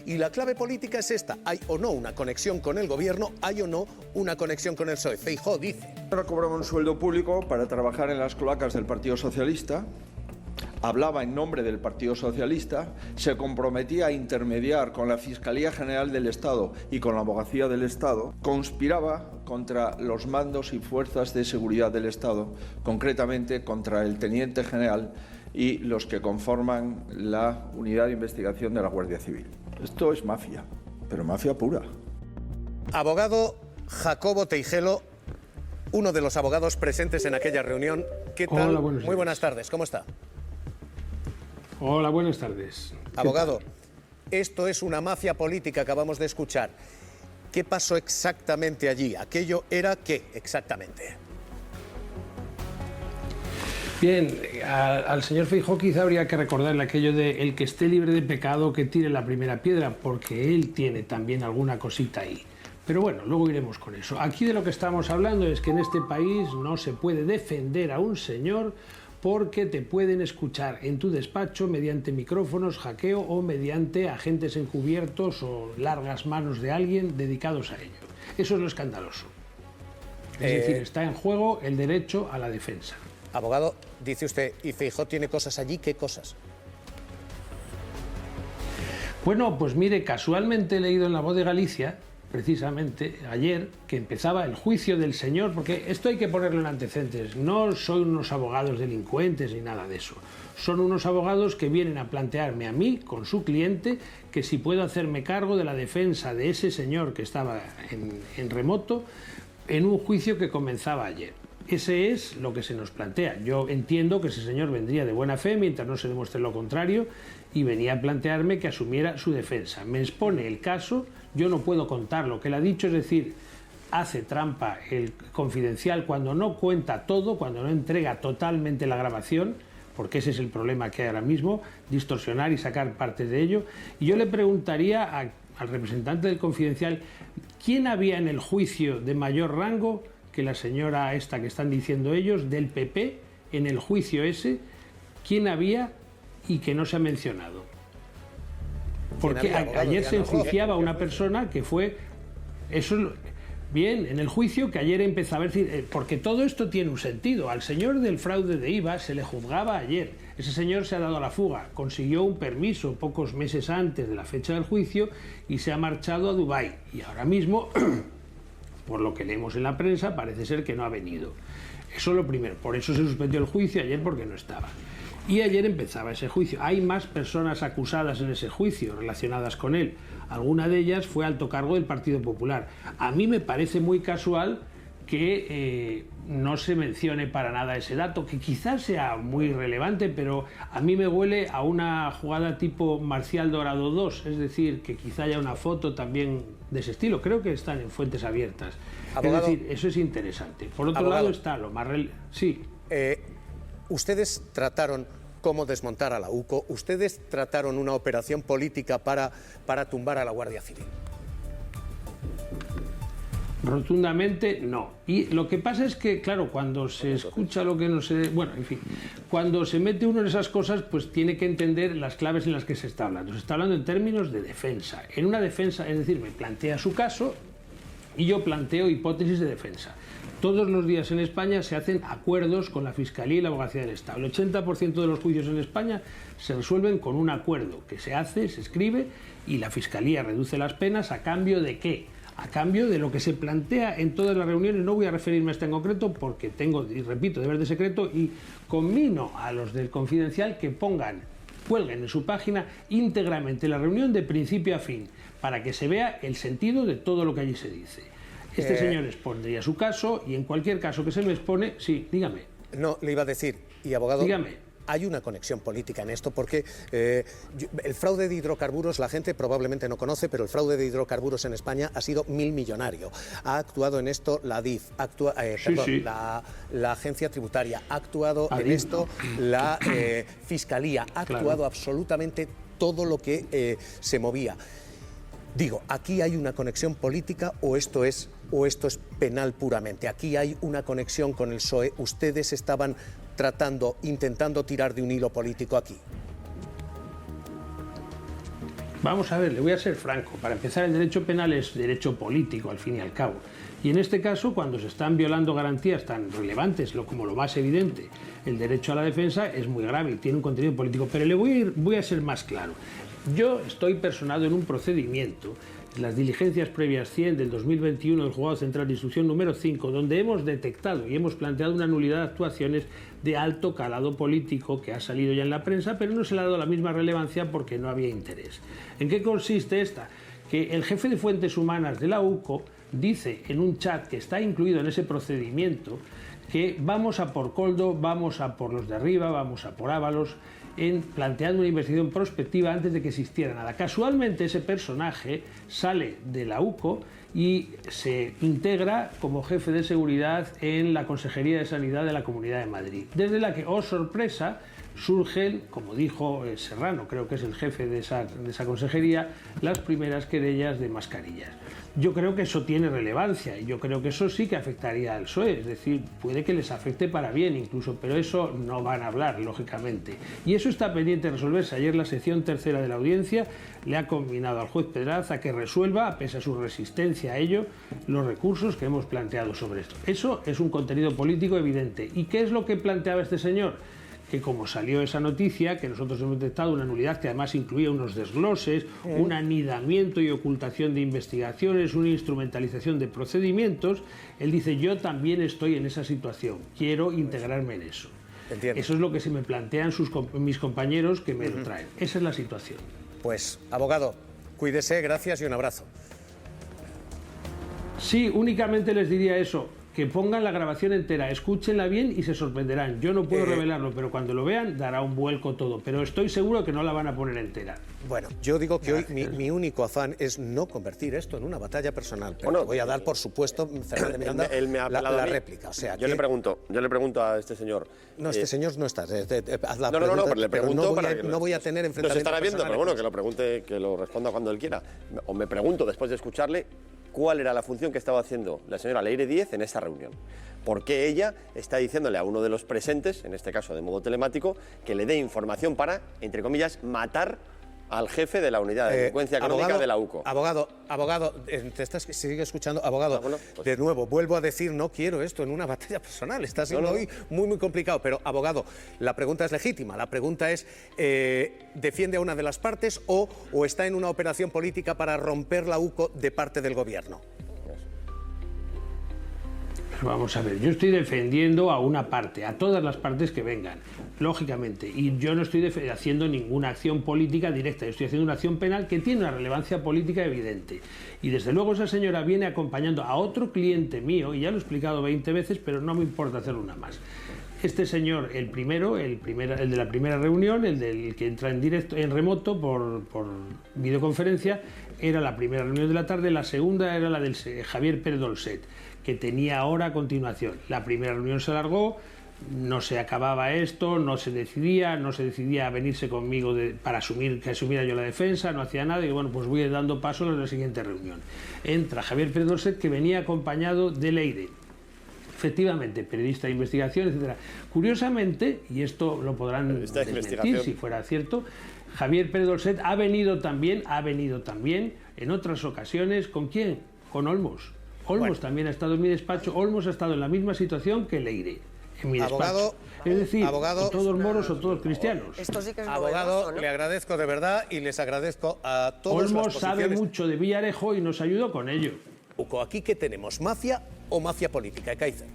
Y la clave política es esta: ¿hay o no una conexión con el gobierno? ¿Hay o no una conexión con el PSOE? Feijóo dice: Ahora cobraba un sueldo público para trabajar en las cloacas del Partido Socialista, hablaba en nombre del Partido Socialista, se comprometía a intermediar con la Fiscalía General del Estado y con la Abogacía del Estado, conspiraba contra los mandos y fuerzas de seguridad del Estado, concretamente contra el Teniente General y los que conforman la Unidad de Investigación de la Guardia Civil. Esto es mafia, pero mafia pura. Abogado Jacobo Teijelo, uno de los abogados presentes en aquella reunión. ¿Qué tal? Hola, Muy buenas tardes, ¿cómo está? Hola, buenas tardes. Abogado, esto es una mafia política, acabamos de escuchar. ¿Qué pasó exactamente allí? ¿Aquello era qué exactamente? Bien, al señor Feijóo quizá habría que recordarle aquello de el que esté libre de pecado que tire la primera piedra, porque él tiene también alguna cosita ahí. Pero bueno, luego iremos con eso. Aquí de lo que estamos hablando es que en este país no se puede defender a un señor porque te pueden escuchar en tu despacho mediante micrófonos, hackeo o mediante agentes encubiertos o largas manos de alguien dedicados a ello. Eso es lo escandaloso. Es decir, está en juego el derecho a la defensa. Abogado, dice usted, ¿y Feijóo tiene cosas allí? ¿Qué cosas? Bueno, pues mire, casualmente he leído en La Voz de Galicia, precisamente ayer, que empezaba el juicio del señor, porque esto hay que ponerlo en antecedentes, no son unos abogados delincuentes ni nada de eso, son unos abogados que vienen a plantearme a mí, con su cliente, que si puedo hacerme cargo de la defensa de ese señor que estaba en remoto, en un juicio que comenzaba ayer. Ese es lo que se nos plantea. Yo entiendo que ese señor vendría de buena fe mientras no se demuestre lo contrario y venía a plantearme que asumiera su defensa. Me expone el caso, yo no puedo contar lo que él ha dicho, es decir, hace trampa el Confidencial cuando no cuenta todo, cuando no entrega totalmente la grabación, porque ese es el problema que hay ahora mismo, distorsionar y sacar parte de ello. Y yo le preguntaría al representante del Confidencial, ¿quién había en el juicio de mayor rango que la señora esta que están diciendo ellos, del PP, en el juicio ese? ¿Quién había y que no se ha mencionado? Porque ayer se enjuiciaba a una persona que fue... Eso bien, en el juicio que ayer empezaba a decir... Porque todo esto tiene un sentido. Al señor del fraude de IVA se le juzgaba ayer. Ese señor se ha dado a la fuga. Consiguió un permiso pocos meses antes de la fecha del juicio y se ha marchado a Dubái. Y ahora mismo... por lo que leemos en la prensa, parece ser que no ha venido. Eso es lo primero. Por eso se suspendió el juicio ayer, porque no estaba. Y ayer empezaba ese juicio. Hay más personas acusadas en ese juicio relacionadas con él. Alguna de ellas fue alto cargo del Partido Popular. A mí me parece muy casual que no se mencione para nada ese dato, que quizás sea muy relevante, pero a mí me huele a una jugada tipo Marcial Dorado 2, es decir, que quizá haya una foto también de ese estilo. Creo que están en fuentes abiertas. Abogado, es decir, eso es interesante. Por otro lado está lo más... Sí. Ustedes trataron cómo desmontar a la UCO, ustedes trataron una operación política para tumbar a la Guardia Civil. Rotundamente no. Y lo que pasa es que, claro, cuando se escucha lo que no se... Bueno, en fin, cuando se mete uno en esas cosas, pues tiene que entender las claves en las que se está hablando. Se está hablando en términos de defensa. En una defensa, es decir, me plantea su caso y yo planteo hipótesis de defensa. Todos los días en España se hacen acuerdos con la Fiscalía y la Abogacía del Estado. El 80% de los juicios en España se resuelven con un acuerdo que se hace, se escribe y la Fiscalía reduce las penas. ¿A cambio de qué? A cambio de lo que se plantea en todas las reuniones. No voy a referirme a esta en concreto porque tengo, y repito, deber de secreto, y conmino a los del Confidencial que cuelguen en su página íntegramente la reunión de principio a fin, para que se vea el sentido de todo lo que allí se dice. Este señor expondría su caso y en cualquier caso que se me expone... Sí, dígame. No, le iba a decir, y abogado... Dígame. Hay una conexión política en esto porque el fraude de hidrocarburos la gente probablemente no conoce, pero el fraude de hidrocarburos en España ha sido millonario. Ha actuado en esto la DIF, la Agencia Tributaria, ha actuado en esto la Fiscalía, ha actuado absolutamente todo lo que se movía. Digo, ¿aquí hay una conexión política o esto es penal puramente? Aquí hay una conexión con el PSOE. Ustedes estaban intentando tirar de un hilo político aquí. Vamos a ver, le voy a ser franco. Para empezar, el derecho penal es derecho político, al fin y al cabo. Y en este caso, cuando se están violando garantías tan relevantes como lo más evidente, el derecho a la defensa es muy grave y tiene un contenido político. Pero le voy a ser más claro. Yo estoy personado en un procedimiento, las diligencias previas 100 del 2021 del Juzgado Central de Instrucción número 5, donde hemos detectado y hemos planteado una nulidad de actuaciones de alto calado político que ha salido ya en la prensa, pero no se le ha dado la misma relevancia porque no había interés. ¿En qué consiste esta? Que el jefe de Fuentes Humanas de la UCO dice en un chat que está incluido en ese procedimiento que vamos a por Koldo, vamos a por los de arriba, vamos a por Ábalos, planteando una investigación prospectiva antes de que existiera nada. Casualmente ese personaje sale de la UCO y se integra como jefe de seguridad en la Consejería de Sanidad de la Comunidad de Madrid, desde la que, oh sorpresa, surgen, como dijo Serrano, creo que es el jefe de esa consejería, las primeras querellas de mascarillas. Yo creo que eso tiene relevancia y yo creo que eso sí que afectaría al PSOE, es decir, puede que les afecte para bien incluso, pero eso no van a hablar, lógicamente. Y eso está pendiente de resolverse. Ayer la sección tercera de la audiencia le ha combinado al juez Pedraza a que resuelva, pese a su resistencia a ello, los recursos que hemos planteado sobre esto. Eso es un contenido político evidente. ¿Y qué es lo que planteaba este señor? Que como salió esa noticia, que nosotros hemos detectado una nulidad que además incluía unos desgloses, un anidamiento y ocultación de investigaciones, una instrumentalización de procedimientos, él dice, yo también estoy en esa situación, quiero integrarme en eso. Entiendo. Eso es lo que se me plantean mis compañeros que me lo traen. Esa es la situación. Pues, abogado, cuídese, gracias y un abrazo. Sí, únicamente les diría eso. Que pongan la grabación entera, escúchenla bien y se sorprenderán. Yo no puedo revelarlo, pero cuando lo vean dará un vuelco todo. Pero estoy seguro que no la van a poner entera. Bueno, yo digo que hoy mi único afán es no convertir esto en una batalla personal. Pero bueno, voy a dar, por supuesto, Fernández Miranda, la réplica. O sea, yo le pregunto a este señor. No, este señor no está. Haz la no, pregunta, pero le pregunto no voy a tener enfrentamiento. No se estará viendo, pero bueno, que lo pregunte, que lo responda cuando él quiera. O me pregunto, después de escucharle, cuál era la función que estaba haciendo la señora Leire Díez en esta reunión. ¿Por qué ella está diciéndole a uno de los presentes, en este caso de modo telemático, que le dé información para, entre comillas, matar al jefe de la unidad de delincuencia económica de la UCO? Abogado, sigue escuchando. Abogado, pues, de nuevo, vuelvo a decir, no quiero esto en una batalla personal. Está siendo hoy muy complicado. Pero, abogado, la pregunta es legítima. La pregunta es, ¿defiende a una de las partes o está en una operación política para romper la UCO de parte del gobierno? Vamos a ver, yo estoy defendiendo a una parte, a todas las partes que vengan, lógicamente, y yo no estoy haciendo ninguna acción política directa, yo estoy haciendo una acción penal que tiene una relevancia política evidente. Y desde luego esa señora viene acompañando a otro cliente mío, y ya lo he explicado 20 veces, pero no me importa hacer una más. Este señor, el de la primera reunión, el del que entra en directo, en remoto, por videoconferencia, era la primera reunión de la tarde, la segunda era la del Javier Pérez Dolcet, que tenía hora a continuación. La primera reunión se alargó, no se acababa esto, no se decidía a venirse conmigo para que asumiera yo la defensa, no hacía nada, y bueno, pues voy dando paso a la siguiente reunión. Entra Javier Pérez Dolcet, que venía acompañado de Leire. Efectivamente, periodista de investigación, etcétera. Curiosamente, y esto lo podrán desmentir si fuera cierto, Javier Pérez Dolcet ha venido también en otras ocasiones. ¿Con quién? Con Olmos. Olmos también ha estado en mi despacho. Olmos ha estado en la misma situación que Leire en mi despacho. Es decir, o todos moros o todos cristianos. Esto sí que es abogado, novedoso, ¿no? Le agradezco de verdad y les agradezco a todos. Olmos sabe mucho de Villarejo y nos ayudó con ello. ¿Aquí qué tenemos? ¿Mafia o mafia política? Ekaizer.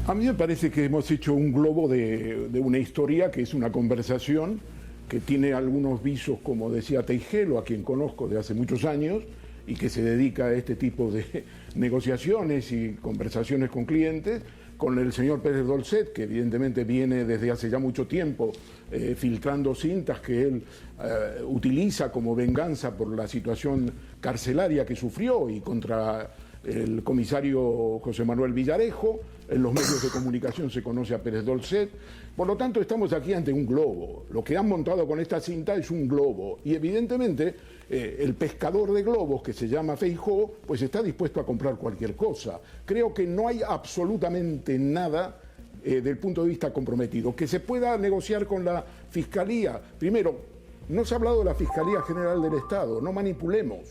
A mí me parece que hemos hecho un globo de una historia que es una conversación que tiene algunos visos, como decía Teijelo, a quien conozco de hace muchos años, y que se dedica a este tipo de negociaciones y conversaciones con clientes, con el señor Pérez Dolcet, que evidentemente viene desde hace ya mucho tiempo filtrando cintas que él utiliza como venganza por la situación carcelaria que sufrió y contra el comisario José Manuel Villarejo. En los medios de comunicación se conoce a Pérez Dolcet. Por lo tanto, estamos aquí ante un globo. Lo que han montado con esta cinta es un globo. Y evidentemente, el pescador de globos, que se llama Feijóo, pues está dispuesto a comprar cualquier cosa. Creo que no hay absolutamente nada del punto de vista comprometido. Que se pueda negociar con la Fiscalía. Primero, No se ha hablado de la Fiscalía General del Estado, no manipulemos.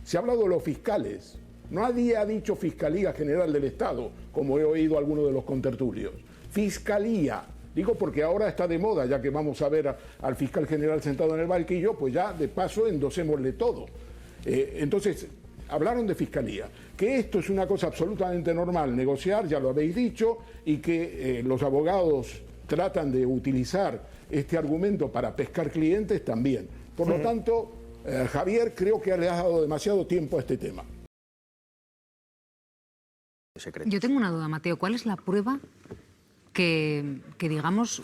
Se ha hablado de los fiscales. Nadie ha dicho Fiscalía General del Estado, como he oído a algunos de los contertulios. Fiscalía. Digo porque ahora está de moda, ya que vamos a ver al fiscal general sentado en el banquillo, pues ya de paso endosémosle todo. Entonces, hablaron de Fiscalía. Que esto es una cosa absolutamente normal, negociar, ya lo habéis dicho, y que los abogados tratan de utilizar este argumento para pescar clientes también. Por lo tanto, Javier, creo que le has dado demasiado tiempo a este tema. Yo tengo una duda, Mateo. ¿Cuál es la prueba que digamos,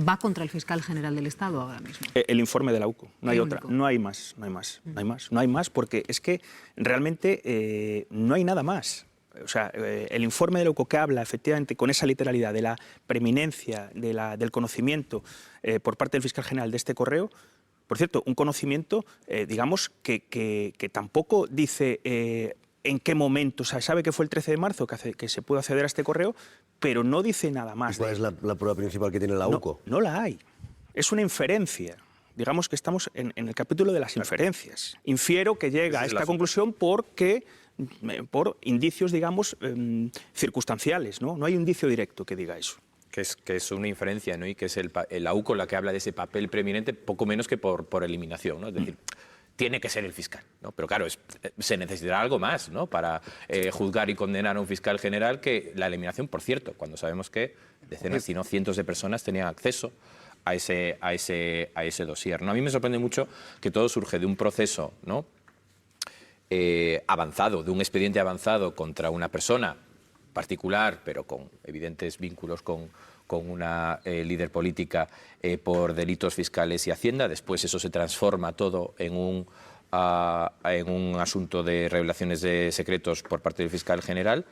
va contra el fiscal general del Estado ahora mismo? El informe de la UCO, no hay otra, no hay más, no hay más, porque es que realmente no hay nada más. O sea, el informe de la UCO que habla efectivamente con esa literalidad de la preeminencia, del conocimiento por parte del fiscal general de este correo, por cierto, un conocimiento, digamos, que tampoco dice en qué momento, o sea, sabe que fue el 13 de marzo que se pudo acceder a este correo, pero no dice nada más. ¿Cuál es la prueba principal que tiene la UCO? No la hay. Es una inferencia. Digamos que estamos en el capítulo de las inferencias. Infiero que llega a esta conclusión por indicios, digamos, circunstanciales, ¿no? No hay un indicio directo que diga eso. Que es una inferencia, ¿no? Y que es la UCO la que habla de ese papel preeminente, poco menos que por eliminación, ¿no? Es decir, tiene que ser el fiscal, ¿no? Pero claro, se necesitará algo más, ¿no? Para juzgar y condenar a un fiscal general, que la eliminación, por cierto, cuando sabemos que decenas, si no cientos de personas tenían acceso a ese dossier, ¿no? A mí me sorprende mucho que todo surge de un proceso, ¿no? Avanzado, de un expediente avanzado contra una persona particular, pero con evidentes vínculos con una líder política por delitos fiscales y Hacienda. Después eso se transforma todo en un asunto de revelaciones de secretos por parte del fiscal general,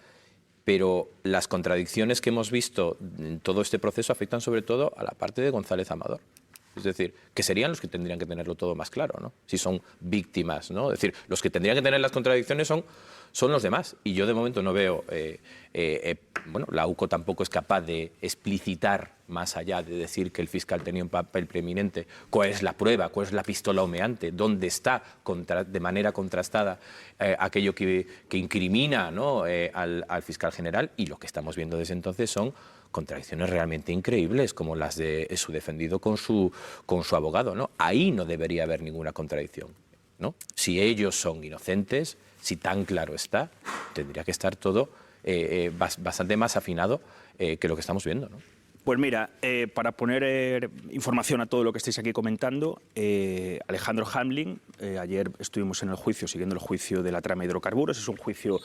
pero las contradicciones que hemos visto en todo este proceso afectan sobre todo a la parte de González Amador. Es decir, que serían los que tendrían que tenerlo todo más claro, ¿no? Si son víctimas, ¿no? Es decir, los que tendrían que tener las contradicciones son los demás. Y yo de momento no veo, bueno, la UCO tampoco es capaz de explicitar, más allá de decir que el fiscal tenía un papel preeminente, cuál es la prueba, cuál es la pistola humeante, dónde está de manera contrastada aquello que incrimina, ¿no? al fiscal general. Y lo que estamos viendo desde entonces son contradicciones realmente increíbles, como las de su defendido con su abogado, ¿no? Ahí no debería haber ninguna contradicción, ¿no? Si ellos son inocentes, si tan claro está, tendría que estar todo bastante más afinado que lo que estamos viendo, ¿no? Pues mira, para poner información a todo lo que estáis aquí comentando, Alejandro Hamlin, ayer estuvimos en el juicio, siguiendo el juicio de la trama de hidrocarburos. Es un juicio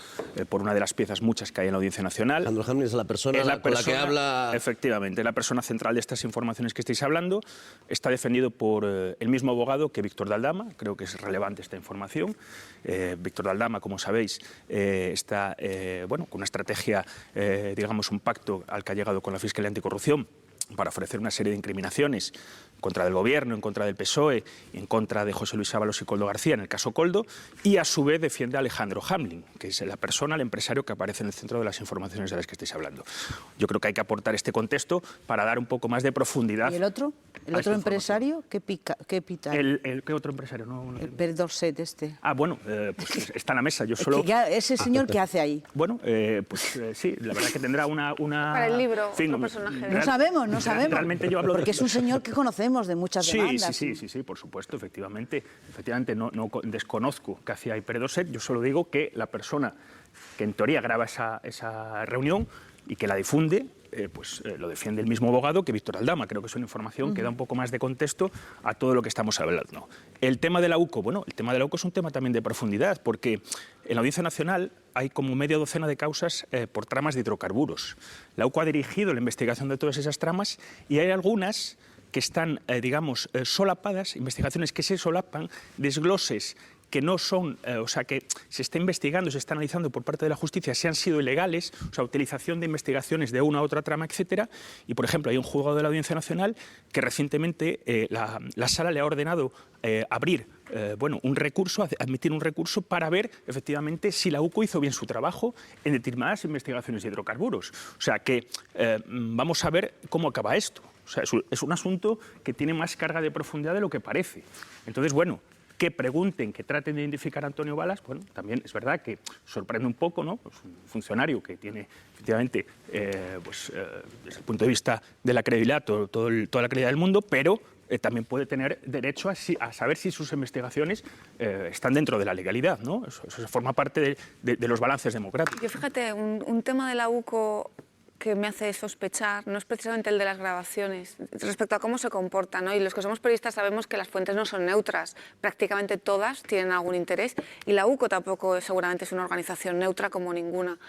por una de las piezas muchas que hay en la Audiencia Nacional. Alejandro Hamlin es la persona con la que habla... Efectivamente, la persona central de estas informaciones que estáis hablando. Está defendido por el mismo abogado que Víctor de Aldama. Creo que es relevante esta información. Víctor de Aldama, como sabéis, está bueno, con una estrategia, digamos, un pacto al que ha llegado con la Fiscalía Anticorrupción para ofrecer una serie de incriminaciones en contra del Gobierno, en contra del PSOE, en contra de José Luis Ábalos y Koldo García, en el caso Koldo, y a su vez defiende a Alejandro Hamlin, que es la persona, el empresario que aparece en el centro de las informaciones de las que estáis hablando. Yo creo que hay que aportar este contexto para dar un poco más de profundidad. ¿Y el otro? ¿El otro empresario? ¿Qué pita? ¿Qué otro empresario? El Pere Dorset este. Ah, bueno, pues está en la mesa. Yo solo... ¿Ese señor qué hace ahí? Bueno, pues sí, la verdad que tendrá una... Para el libro, otro personaje. No sabemos. Realmente yo hablo porque es un señor que conocemos de muchas demandas. Sí, por supuesto, efectivamente. Efectivamente, no desconozco qué hacía ahí Pere Dorset. Yo solo digo que la persona que en teoría graba esa reunión y que la difunde, lo defiende el mismo abogado que Víctor Aldama. Creo que es una información que da un poco más de contexto a todo lo que estamos hablando. El tema de la UCO, bueno, el tema de la UCO es un tema también de profundidad, porque en la Audiencia Nacional hay como media docena de causas por tramas de hidrocarburos. La UCO ha dirigido la investigación de todas esas tramas y hay algunas que están, digamos, solapadas, investigaciones que se solapan, desgloses que no son, o sea, que se está investigando, se está analizando por parte de la justicia si han sido ilegales, o sea, utilización de investigaciones de una u otra trama, etcétera. Y, por ejemplo, hay un juzgado de la Audiencia Nacional que recientemente la Sala le ha ordenado abrir un recurso, admitir un recurso para ver efectivamente si la UCO hizo bien su trabajo en determinadas investigaciones de hidrocarburos. O sea que vamos a ver cómo acaba esto. O sea, es un asunto que tiene más carga de profundidad de lo que parece. Entonces, bueno, que pregunten, que traten de identificar a Antonio Balas, bueno, también es verdad que sorprende un poco, ¿no? Pues un funcionario que tiene, efectivamente, desde el punto de vista de la credibilidad, toda la credibilidad del mundo, pero también puede tener derecho a saber si sus investigaciones están dentro de la legalidad, ¿no? Eso forma parte de los balances democráticos. Yo, fíjate, un tema de la UCO que me hace sospechar no es precisamente el de las grabaciones, respecto a cómo se comportan, ¿no? Y los que somos periodistas sabemos que las fuentes no son neutras, prácticamente todas tienen algún interés, y la UCO tampoco seguramente es una organización neutra como ninguna.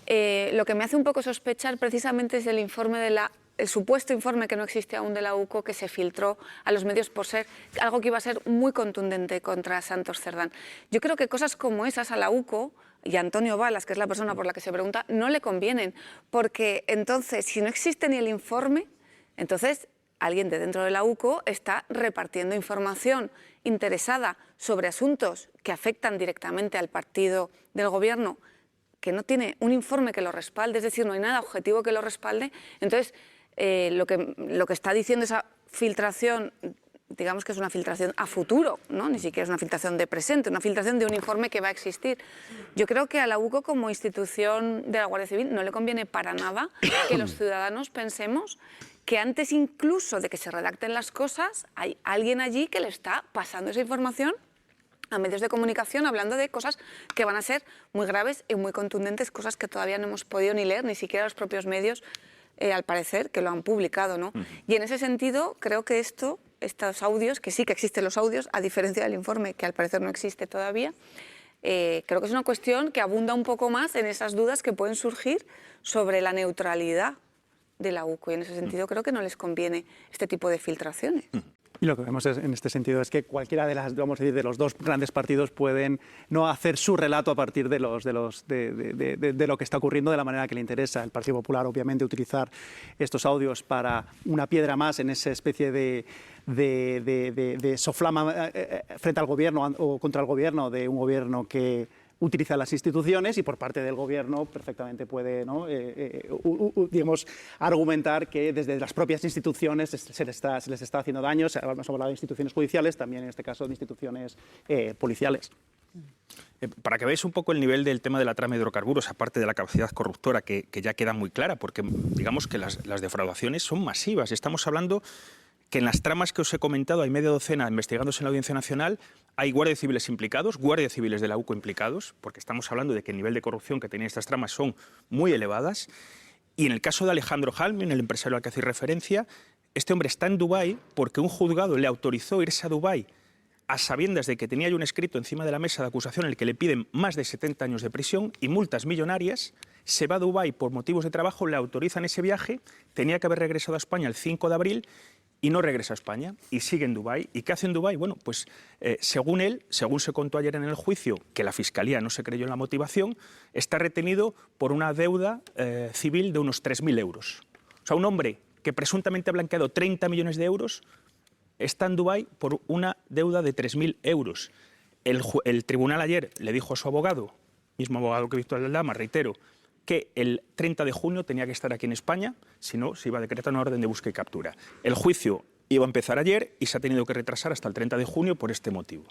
Lo que me hace un poco sospechar precisamente es el informe el supuesto informe que no existe aún de la UCO, que se filtró a los medios por ser algo que iba a ser muy contundente contra Santos Cerdán. Yo creo que cosas como esas a la UCO y a Antonio Balas, que es la persona por la que se pregunta, no le convienen, porque entonces, si no existe ni el informe, entonces alguien de dentro de la UCO está repartiendo información interesada sobre asuntos que afectan directamente al partido del gobierno, que no tiene un informe que lo respalde, es decir, no hay nada objetivo que lo respalde. Entonces, lo que está diciendo esa filtración, digamos que es una filtración a futuro, ¿no? Ni siquiera es una filtración de presente, una filtración de un informe que va a existir. Yo creo que a la UCO, como institución de la Guardia Civil, no le conviene para nada que los ciudadanos pensemos que antes incluso de que se redacten las cosas, hay alguien allí que le está pasando esa información a medios de comunicación, hablando de cosas que van a ser muy graves y muy contundentes, cosas que todavía no hemos podido ni leer, ni siquiera los propios medios, al parecer, que lo han publicado, ¿no? Y en ese sentido, creo que estos audios, que sí que existen los audios, a diferencia del informe, que al parecer no existe todavía, creo que es una cuestión que abunda un poco más en esas dudas que pueden surgir sobre la neutralidad de la UCO. Y en ese sentido creo que no les conviene este tipo de filtraciones. Y lo que vemos en este sentido es que cualquiera de los dos grandes partidos pueden no hacer su relato a partir de lo que está ocurriendo de la manera que le interesa. El Partido Popular, obviamente, utilizar estos audios para una piedra más en esa especie de soflama frente al gobierno o contra el gobierno, de un gobierno que utiliza las instituciones, y por parte del gobierno perfectamente puede, ¿no? Digamos, argumentar que desde las propias instituciones se les está haciendo daño. Hemos hablado de instituciones judiciales, también en este caso de instituciones policiales. Para que veáis un poco el nivel del tema de la trama de hidrocarburos, aparte de la capacidad corruptora que ya queda muy clara, porque digamos que las defraudaciones son masivas. Estamos hablando que en las tramas que os he comentado hay media docena investigándose en la Audiencia Nacional, hay guardias civiles implicados, guardias civiles de la UCO implicados, porque estamos hablando de que el nivel de corrupción que tenían estas tramas son muy elevadas. Y en el caso de Alejandro Halmin, el empresario al que hacéis referencia, este hombre está en Dubái porque un juzgado le autorizó irse a Dubái a sabiendas de que tenía ya un escrito encima de la mesa de acusación en el que le piden más de 70 años de prisión y multas millonarias. Se va a Dubái por motivos de trabajo, le autorizan ese viaje, tenía que haber regresado a España el 5 de abril, y no regresa a España y sigue en Dubái. ¿Y qué hace en Dubái? Bueno, pues según él, según se contó ayer en el juicio, que la Fiscalía no se creyó en la motivación, está retenido por una deuda civil de unos 3.000 euros. O sea, un hombre que presuntamente ha blanqueado 30 millones de euros está en Dubái por una deuda de 3.000 euros. El tribunal ayer le dijo a su abogado, mismo abogado que Víctor Aldama, reitero, que el 30 de junio tenía que estar aquí en España, si no, se iba a decretar una orden de búsqueda y captura. El juicio iba a empezar ayer y se ha tenido que retrasar hasta el 30 de junio por este motivo.